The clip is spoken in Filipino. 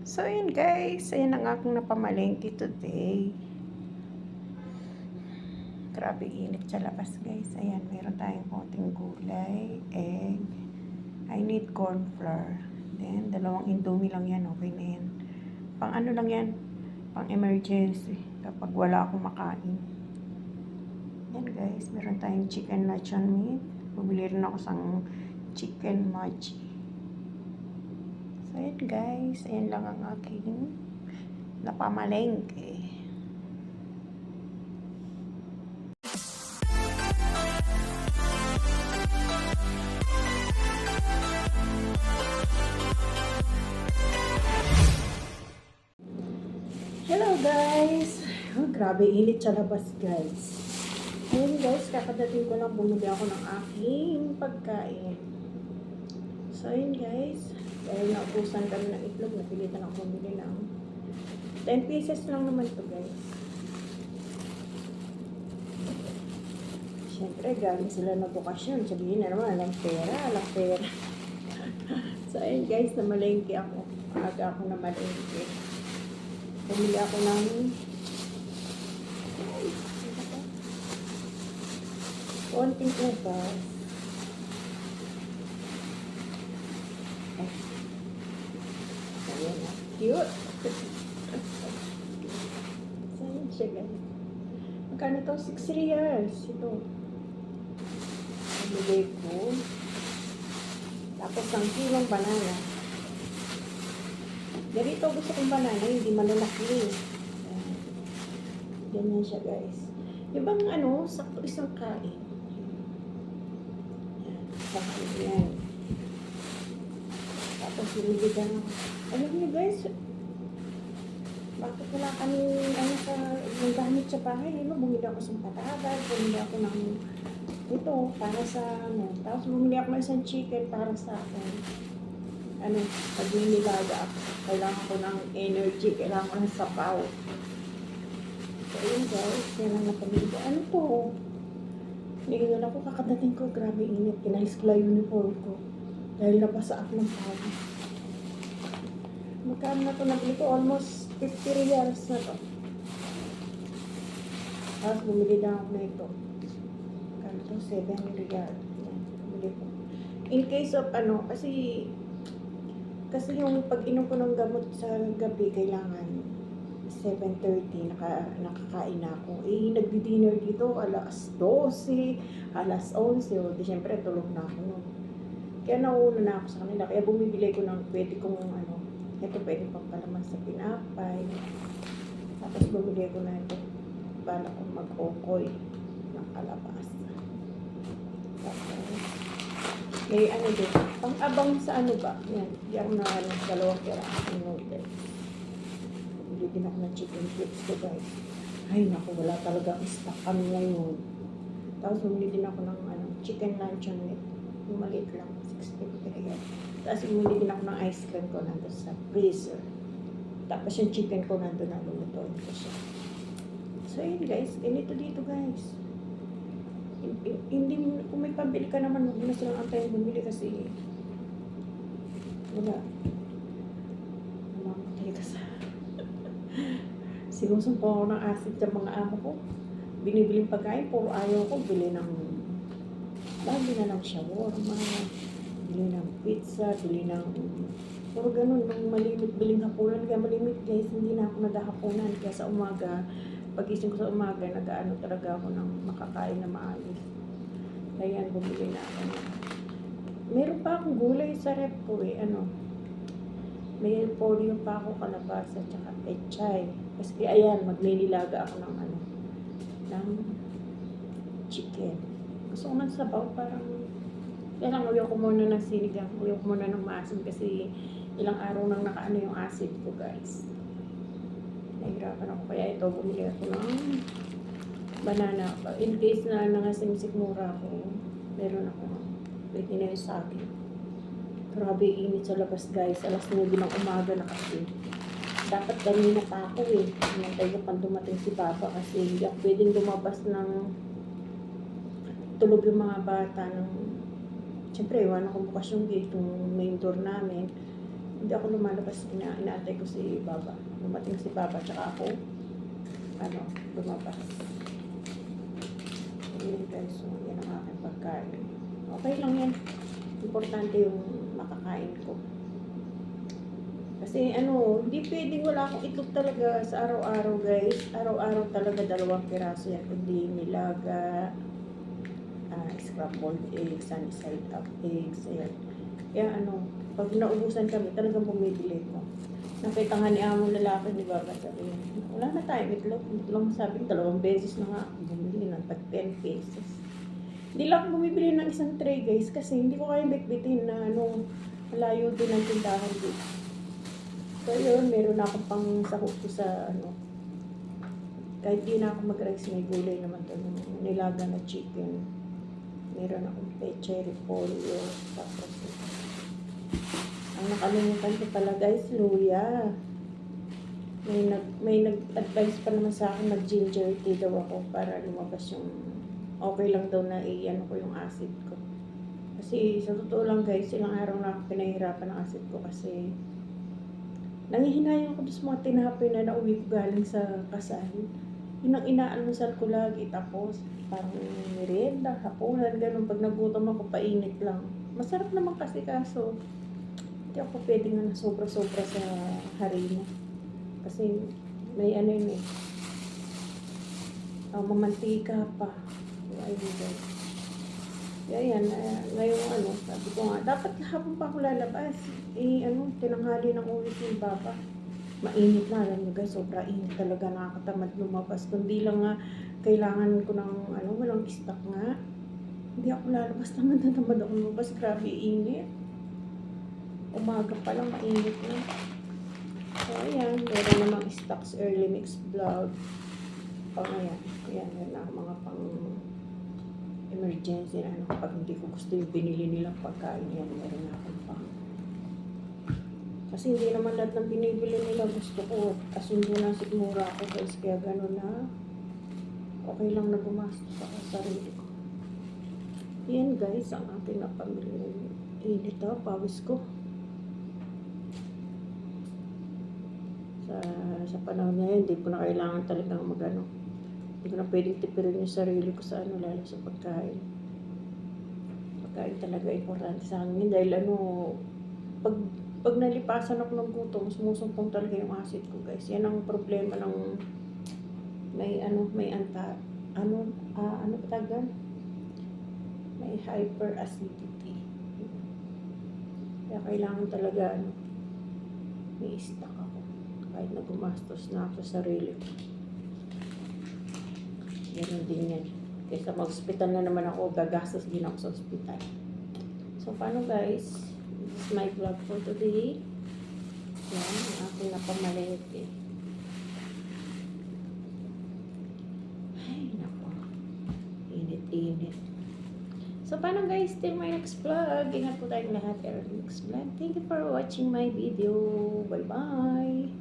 So, yun guys. Ayan ang aking napamalengke today. Grabe init sa labas guys. Ayan, meron tayong konting gulay, egg. I need corn flour. Then, 2 indomie lang yan. Okay na yan. Pang ano lang yan. Pang emergency. Kapag wala akong makain. Yan guys. Meron tayong chicken lechon meat. Bumili rin ako sa chicken mochi. So, yan guys. Ayan lang ang aking napamalengke. Hello guys! Oh, grabe init sa labas guys. Ayun guys, kakadating ko lang bumili ako ng aking pagkain. So ayun guys, dahil naubusan kami ng itlog, napilitan ako bumili ng 10 pieces lang naman to guys. Siyempre, galing sila na bukasyon. Sabihin na naman, alang pera. So ayun guys, namalengke ako. Aga ako namalengke. Bumili ako ng konting ubas. Ayan na. Cute. Saan siya guys? Magkano to? 6 reals. Ito. Bumili ko. Tapos ang kilong banana. Ganito gusto kong banana, hindi malalaki. Ganyan siya guys. Yung bang ano, sakto isang kain. Yan, sakto yan. Tapos binibigyan ako. Alam niyo guys, bakit wala kami ano sa yung gamit sa bahay? Ano, bumili ako sa patagal, bumili ako ng ito para sa ano. Tapos bumili ako ng isang chicken para sa akin. Ano, pag nililaga ako, kailangan ko ng energy, kailangan ko ng sabaw. So, yun guys, yan ang napamili. Ano to? Nilingan ako, kakadating ko, grabe init. Pinalis ko lang uniform ko. Dahil nabasa ako ng pawis. Magkano na to? Nabili ko almost 50 reals na to. Tapos bumili na ako na ito. Magkano to? 7 reals. Bumili ko. In case of ano, kasi yung pag-inom ko ng gamot sa gabi, kailangan 7:30, nakakain na ako. Eh, nagdi-dinner dito, alas 12, alas 11. O, di syempre, tulog na ako nun. Kaya nauna na ako sa kanila. Kaya bumibili ko ng pwede kong ano, ito pwede pang palaman sa pinapay. Tapos bumili ko na ito. Bala ko mag-okoy ng kalabasa. Tapos, may ano din, pang-abang sa ano ba? Yan, di ako na ano, 2 pirasong noodles. Bili din ako ng chicken strips ko guys. Ay naku, wala talaga ang stock kami ngayon. Tapos bumili din ako ng ano, chicken luncheon meat. Yung maliit lang, 650 yan. Tapos bumili din ako ng ice cream ko nandun sa freezer. Tapos yung chicken ko nandun na lulutuin ko siya. So yun guys, ganito dito guys. Hindi mo, kung may pambili ka naman, huwag mo na silang antayin bumili kasi wala. Namamatay ka sa sinusumpo ako ng acid sa mga amo ko. Binibiling pagkain, puro ayaw ko, bili na ng shawarma, bili ng pizza, bili ng puro ganun, nung malimit biling hapunan. Kaya malimit guys, hindi na ako naghahapunan. Kaya sa umaga, pagising ko sa umaga, nag-ano talaga ako ng makakain na maayos. Kaya yan, bumili na ako. Meron pa akong gulay sa rep ko eh, ano. May polio pa ako, kalabasa, tsaka pechay. Kasi ayan, maglililaga ako ng ano, ng chicken. Gusto ko man sabaw, parang, kaya lang, uyo ko muna ng sinigang, uyo ko muna ng maasim kasi ilang araw nang nakaano yung acid ko guys. Nahihirapan ako, kaya ito, bumili ako ng banana. In case na nangasimsik mura ako, meron ako pwede na yung sa akin. Grabe init sa labas guys, alas 9 ng umaga na kasi. Dapat kanina pa ako eh, hinantay ko pang dumating si Papa kasi hindi ako pwedeng lumabas ng tulog yung mga bata ng, siyempre iwan ako bukas yung gate, yung main door namin. Hindi ako lumalabas, inaantay ko si Baba. Dumating si Baba, tsaka ako, lumabas. Ayan guys, so yan ang aking pagkain. Okay lang yan. Importante yung makakain ko. Kasi hindi pwedeng wala akong itlog talaga sa araw-araw guys. Araw-araw talaga 2 piraso yan. Kundi nilaga, scrambled eggs, sunny side up eggs, ayan. Kaya pag naubusan kami, talagang bumibili ko. Nakita nga ni among lalaki ni Baba, sabi niya, wala na tayong itlog. Itlog sabi, 2 beses na nga ako bumili ng tag 10 pesos. Hindi lang ako bumibili ng isang tray guys, kasi hindi ko kaya bitbitin na malayo din ang tindahan dito. So yun, meron na akong pang sahog ko sa kahit di na ako mag-rice, may gulay naman to, nilaga na chicken. Meron akong peche, repolyo, tapos ang nakalimutan ko pala guys, luya. May nag-advise pa naman sa akin, mag-ginger tea daw ako para lumabas yung okay lang daw na ko yung acid ko. Kasi sa totoo lang guys, ilang araw na ako pinahirapan ng acid ko kasi nangihinayang ko sa mga tinapay na nauwi ko galing sa kasal. Yun ang inaalmusal ko lagi, tapos parang merienda, hapunan, ganun. Pag nagutom ako, painit lang. Masarap naman kasi kaso hindi ako pwedeng na sobra-sobra sa harina. Kasi may yun eh. Mamantika pa. Ayun guys. Kaya yan, ngayong sabi ko nga, dapat hapon pa ako lalabas. Tinanghali ng uwi si Baba. Mainit na, alam nyo guys, sobra init talaga, nakakatamad lumabas. Kundi lang nga, kailangan ko ng walang stock nga. Hindi ako lalabas, tamad ako lumabas, grabe init. Umaga pa lang, mainit na. So ayan, meron namang stocks, early mix vlog. Ayan, meron ako mga pang emergency na kapag hindi ko gusto yung binili nilang pagkain, yan, meron akong pang. Kasi hindi naman lahat ng binibili nila gusto ko. Asundo na sigmura ako guys, kaya gano'n na. Okay lang na gumastos sa sarili ko. Yan guys, ang aking napamili. Init pawis ko. Sa panahon ngayon, hindi ko na kailangan talagang hindi ko na pwedeng tipirin yung sarili ko sa lalo sa pagkain. Pagkain talaga importante sa akin dahil pag nalipasan ako ng gutom, sumusumpong talaga yung acid ko guys. Yan ang problema ng may may hyperacidity. Kaya kailangan talaga may stock ako kahit na gumastos na ako sa sarili ko. Ganun din yan. Kaysa mag-hospital na naman ako, gagastos din ako sa hospital. So paano guys? This is my vlog for today. Yan, ang aking napamalengke. Ay, naku. Init-init. So, paano guys? Till my next vlog. Ingat po tayong lahat. Next vlog. Thank you for watching my video. Bye-bye.